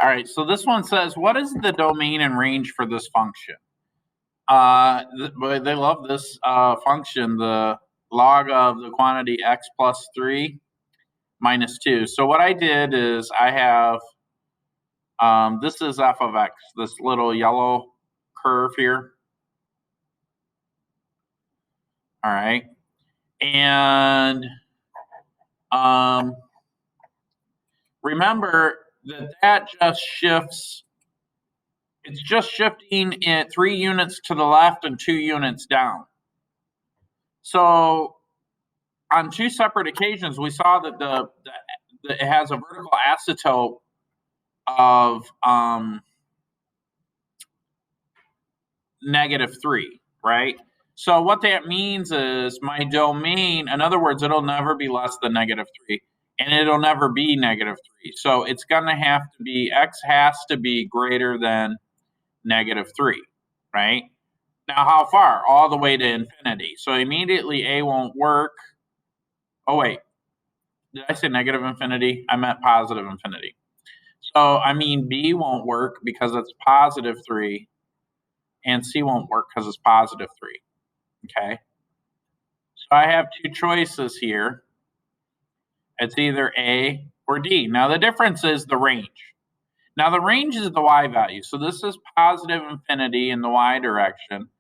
All right, so this one says, what is the domain and range for this function? They love this function, the log of the quantity x plus 3 minus 2. So what I did is I have, this is f of x, this little yellow curve here. All right. And remember that just shifts. It's just shifting it 3 units to the left and 2 units down. So on 2 separate occasions, we saw that it has a vertical asymptote of -3, right? So what that means is my domain, in other words, it'll never be less than -3, and it'll never be -3. So it's going to have to be, x has to be greater than -3, right? Now, how far? All the way to infinity. So immediately a won't work. Oh, wait. Did I say negative infinity? I meant positive infinity. So, I mean, b won't work because it's +3, and c won't work because it's +3. Okay? So I have 2 choices here. It's either A or D. Now, the difference is the range. Now, the range is the y value. So this is positive infinity in the y direction,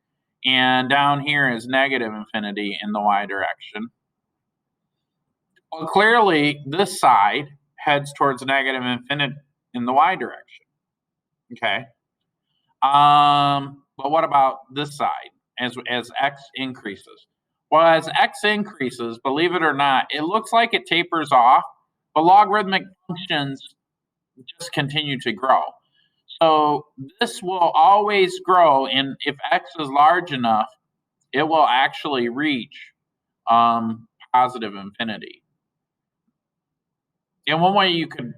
and down here is negative infinity in the y direction. Well, clearly, this side heads towards negative infinity in the y direction. Okay. But what about this side as x increases? Well, as x increases, believe it or not, it looks like it tapers off, but logarithmic functions just continue to grow. So this will always grow, and if x is large enough, it will actually reach positive infinity. And one way you can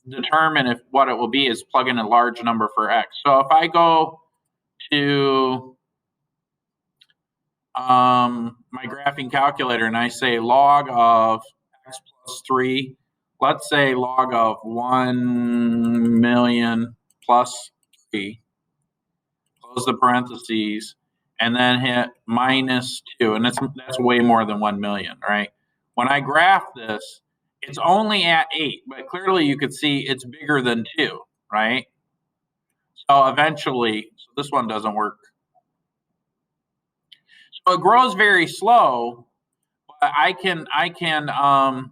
determine if what it will be is plug in a large number for x. So if I go to my graphing calculator and I say log of x plus 3, let's say log of 1 million plus 3, close the parentheses, and then hit -2, and that's way more than 1 million, right? When I graph this, it's only at 8, but clearly you could see it's bigger than 2, right? So eventually, so this one doesn't work. So it grows very slow, but I can no,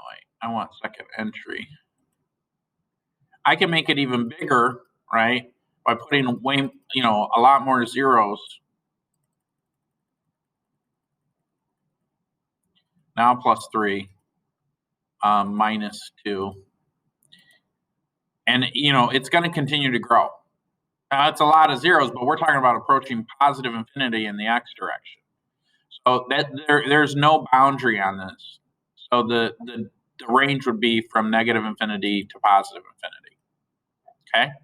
wait, I want second entry. I can make it even bigger, right? By putting way, a lot more zeros. Now +3, -2. And, it's going to continue to grow. Now, it's a lot of zeros, but we're talking about approaching positive infinity in the x direction. So that there's no boundary on this. So the range would be from negative infinity to positive infinity. Okay?